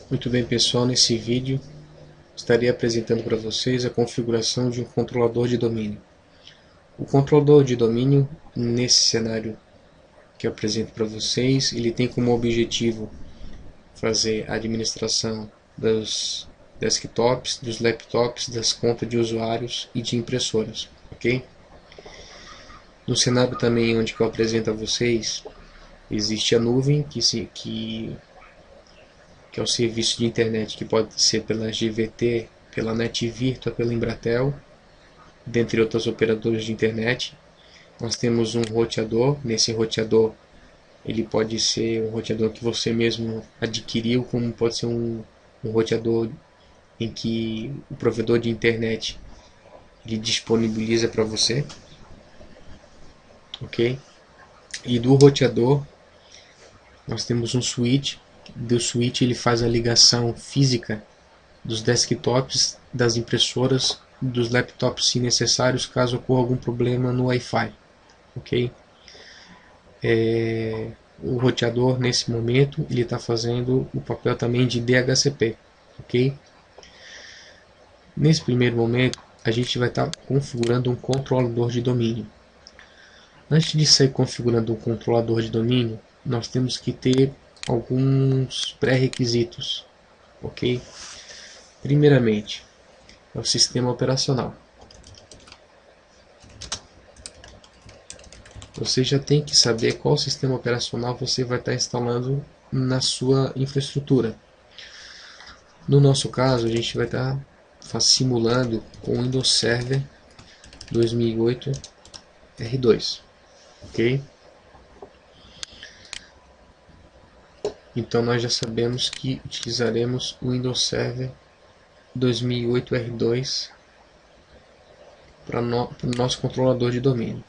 Muito bem, pessoal, nesse vídeo estarei apresentando para vocês a configuração de um controlador de domínio. O controlador de domínio, nesse cenário que eu apresento para vocês, ele tem como objetivo fazer a administração dos desktops, dos laptops, das contas de usuários e de impressoras, ok? No cenário também onde eu apresento a vocês, existe a nuvem, que é o serviço de internet que pode ser pela GVT, pela NetVirtua, pela Embratel, dentre outras operadoras de internet. Nós temos um roteador. Nesse roteador, ele pode ser um roteador que você mesmo adquiriu, como pode ser um roteador em que o provedor de internet ele disponibiliza para você, ok? E do roteador nós temos um switch. Do switch ele faz a ligação física dos desktops, das impressoras, dos laptops, se necessários, caso ocorra algum problema no Wi-Fi, ok? O roteador nesse momento ele está fazendo o papel também de DHCP, ok? Nesse primeiro momento a gente vai estar configurando um controlador de domínio. Antes de sair configurando um controlador de domínio, nós temos que ter alguns pré-requisitos, ok? Primeiramente, é o sistema operacional. Você já tem que saber qual sistema operacional você vai estar instalando na sua infraestrutura. No nosso caso, a gente vai estar simulando com o Windows Server 2008 R2, ok? Então nós já sabemos que utilizaremos o Windows Server 2008 R2 para o nosso controlador de domínio.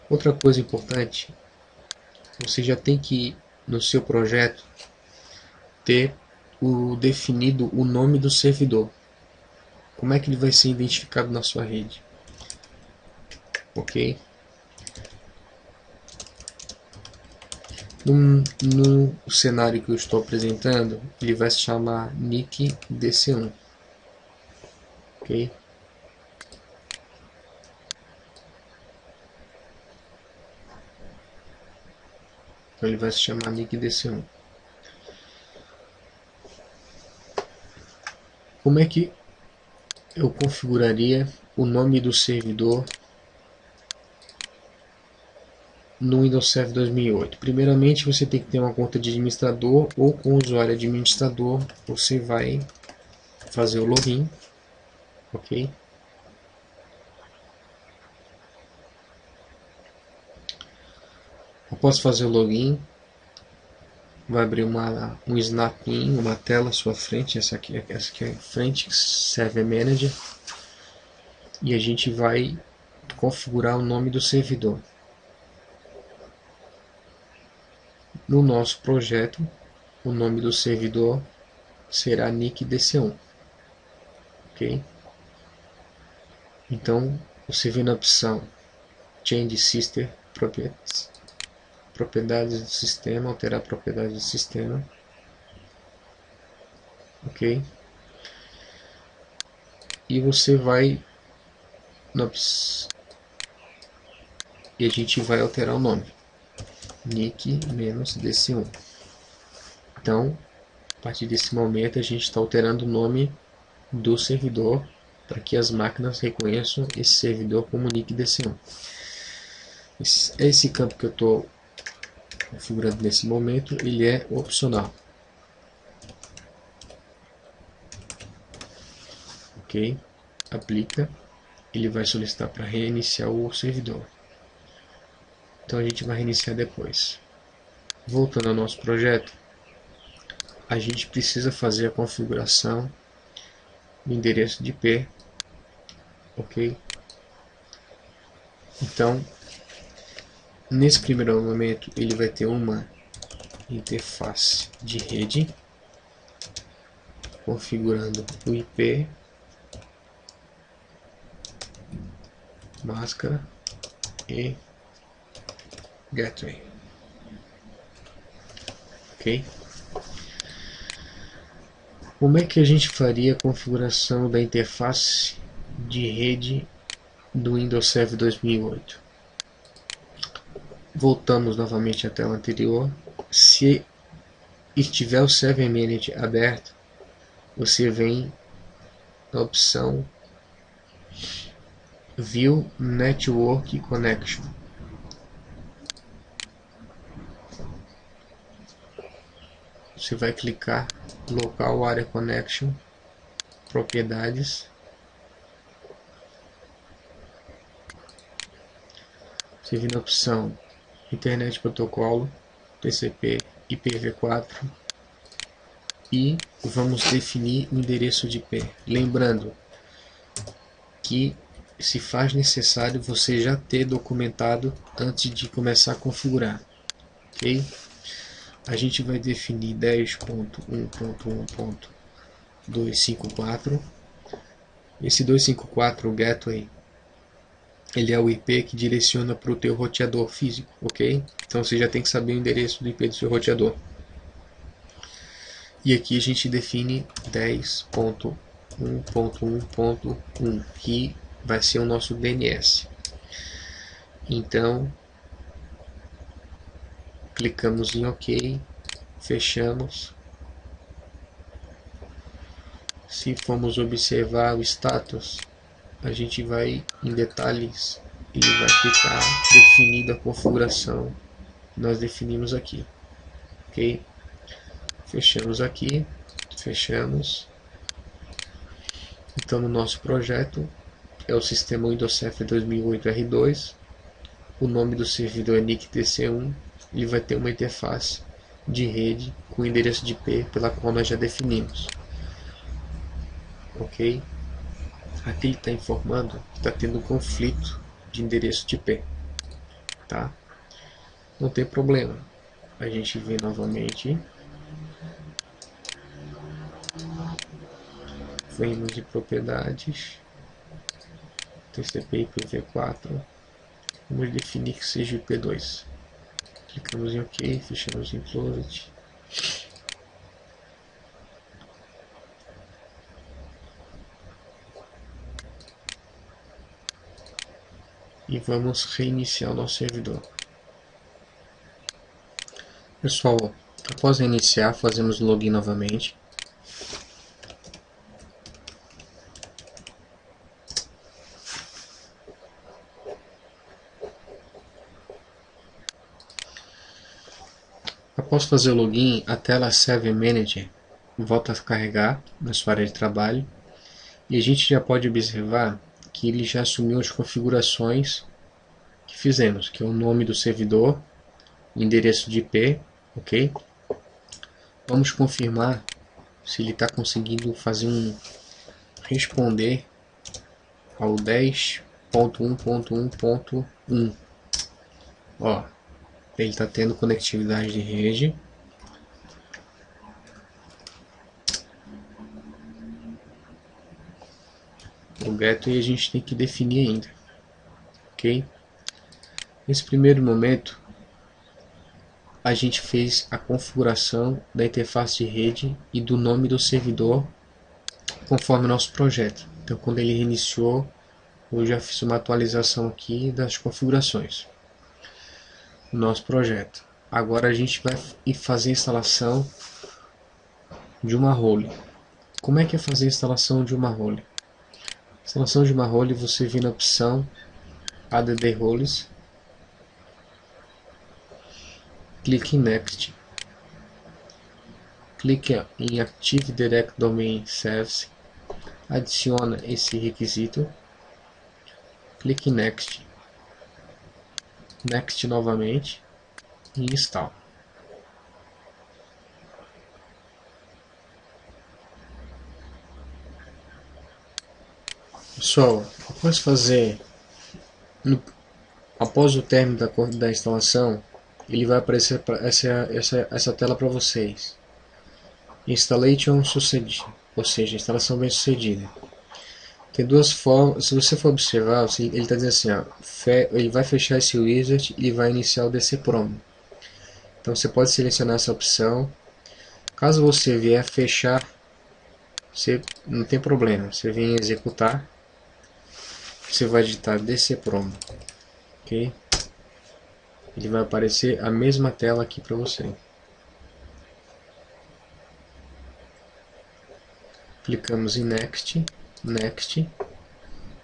Outra coisa importante, você já tem que no seu projeto ter definido o nome do servidor. Como é que ele vai ser identificado na sua rede? Ok? No cenário que eu estou apresentando, ele vai se chamar NIC DC1. Ok? Então ele vai se chamar NIC DC1. Como é que eu configuraria o nome do servidor no Windows Server 2008? Primeiramente, você tem que ter uma conta de administrador ou com o usuário administrador. Você vai fazer o login, ok? Após fazer o login, vai abrir um snap-in, uma tela à sua frente. Essa aqui é a frente, Server Manager, e a gente vai configurar o nome do servidor. No nosso projeto, o nome do servidor será NIC DC1, ok? Então você vê na opção Change System Properties, propriedades do sistema, alterar propriedades do sistema, ok? E você vai e a gente vai alterar o nome NIC-DC1. Então, a partir desse momento a gente está alterando o nome do servidor para que as máquinas reconheçam esse servidor como NIC DC1. Esse campo que eu estou configurando nesse momento, ele é opcional. Ok? Aplica. Ele vai solicitar para reiniciar o servidor. Então a gente vai reiniciar depois. Voltando ao nosso projeto, a gente precisa fazer a configuração do endereço de IP, ok? Então, nesse primeiro momento, ele vai ter uma interface de rede, configurando o IP, máscara e gateway, ok? Como é que a gente faria a configuração da interface de rede do Windows Server 2008? Voltamos novamente à tela anterior. Se estiver o Server Manager aberto, você vem na opção View Network Connection. Você vai clicar Local Area Connection, Propriedades. Você vem na opção Internet Protocolo, TCP, IPv4 e vamos definir o endereço de IP. Lembrando que se faz necessário você já ter documentado antes de começar a configurar, ok? A gente vai definir 10.1.1.254. Esse 254, o gateway, ele é o IP que direciona para o teu roteador físico, ok? Então você já tem que saber o endereço do IP do seu roteador. E aqui a gente define 10.1.1.1, que vai ser o nosso DNS. Então, clicamos em OK, fechamos. Se formos observar o status, a gente vai em detalhes e vai ficar definida a configuração que nós definimos aqui, ok? Fechamos aqui, fechamos. Então no nosso projeto é o sistema Windows Server 2008 R2, o nome do servidor é NICTC1, ele vai ter uma interface de rede com endereço de IP pela qual nós já definimos, ok? Aqui ele está informando que está tendo um conflito de endereço de IP, tá? Não tem problema, a gente vem novamente, vemos de propriedades, TCP IPv4, vamos definir que seja IP2, clicamos em OK, fechamos em Closed. E vamos reiniciar o nosso servidor. Pessoal, após reiniciar, fazemos login novamente. Após fazer o login, a tela Server Manager volta a carregar na sua área de trabalho. E a gente já pode observar que ele já assumiu as configurações que fizemos, que é o nome do servidor, o endereço de IP, ok? Vamos confirmar se ele está conseguindo responder ao 10.1.1.1. Ó, ele está tendo conectividade de rede. O gateway a gente tem que definir ainda, ok? Nesse primeiro momento, a gente fez a configuração da interface de rede e do nome do servidor conforme o nosso projeto. Então, quando ele reiniciou, eu já fiz uma atualização aqui das configurações do nosso projeto. Agora a gente vai fazer a instalação de uma role. Como é que é fazer a instalação de uma role? Instalação de uma role, você vem na opção Add Roles, clique em Next, clique em Active Direct Domain Service, adiciona esse requisito, clique em Next, Next novamente e Install. Pessoal, após o término da instalação, ele vai aparecer essa tela para vocês. Installation succeeded, ou seja, instalação bem sucedida. Tem duas formas, se você for observar, ele está dizendo assim, ó, ele vai fechar esse wizard e vai iniciar o DC Promo. Então você pode selecionar essa opção. Caso você vier fechar você não tem problema, você vem executar, você vai digitar dcprom, ok? Ele vai aparecer a mesma tela aqui para você. Clicamos em Next, Next.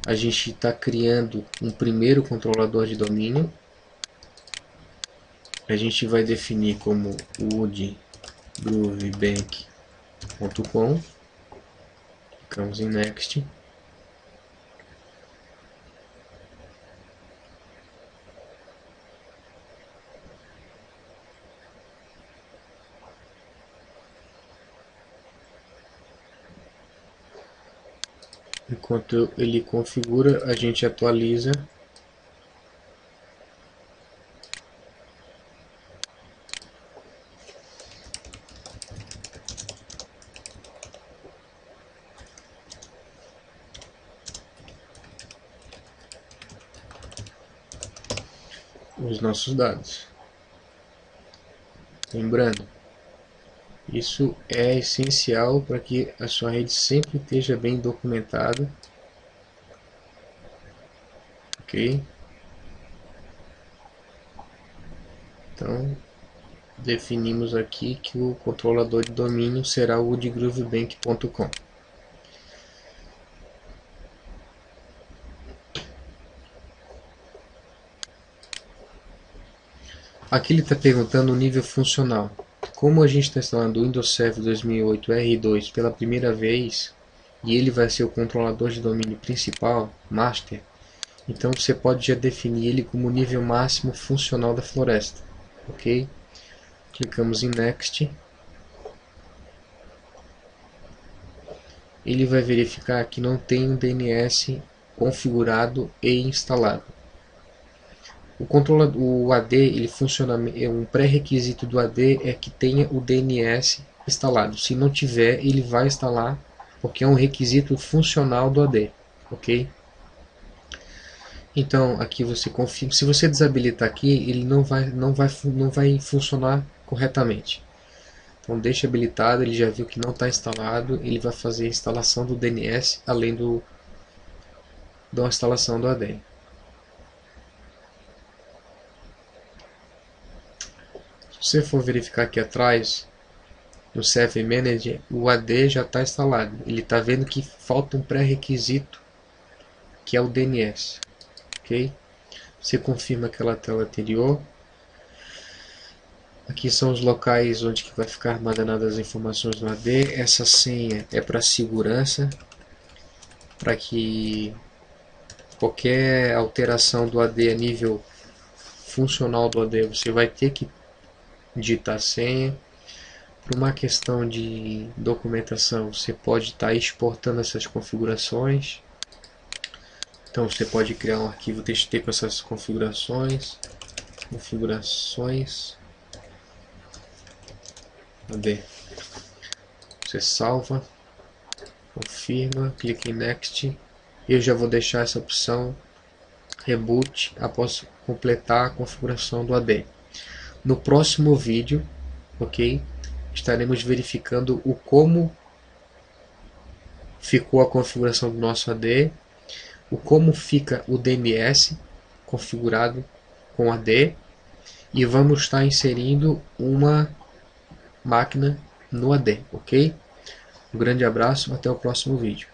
A gente está criando um primeiro controlador de domínio. A gente vai definir como woodgroovebank.com. Clicamos em Next. Enquanto ele configura, a gente atualiza os nossos dados. Lembrando, isso é essencial para que a sua rede sempre esteja bem documentada. Ok? Então, definimos aqui que o controlador de domínio será o woodgroovebank.com. Aqui ele está perguntando o nível funcional. Como a gente está instalando o Windows Server 2008 R2 pela primeira vez, e ele vai ser o controlador de domínio principal, master, então você pode já definir ele como o nível máximo funcional da floresta. Ok? Clicamos em Next. Ele vai verificar que não tem um DNS configurado e instalado. O AD, ele funciona, um pré-requisito do AD é que tenha o DNS instalado. Se não tiver, ele vai instalar, porque é um requisito funcional do AD, ok? Então aqui você confirma. Se você desabilitar aqui, ele não vai funcionar corretamente. Então deixa habilitado, ele já viu que não está instalado, ele vai fazer a instalação do DNS além da instalação do AD. Se você for verificar aqui atrás, no Server Manager, o AD já está instalado. Ele está vendo que falta um pré-requisito, que é o DNS. Ok? Você confirma aquela tela anterior. Aqui são os locais onde que vai ficar armazenadas as informações no AD. Essa senha é para segurança, para que qualquer alteração do AD a nível funcional do AD, você vai ter que digitar a senha. Por uma questão de documentação, você pode estar exportando essas configurações. Então você pode criar um arquivo TXT com essas configurações. AD. Você salva, confirma, clica em Next. Eu já vou deixar essa opção Reboot após completar a configuração do AD. No próximo vídeo, ok, estaremos verificando o como ficou a configuração do nosso AD, o como fica o DNS configurado com AD, e vamos estar inserindo uma máquina no AD, ok? Um grande abraço, até o próximo vídeo.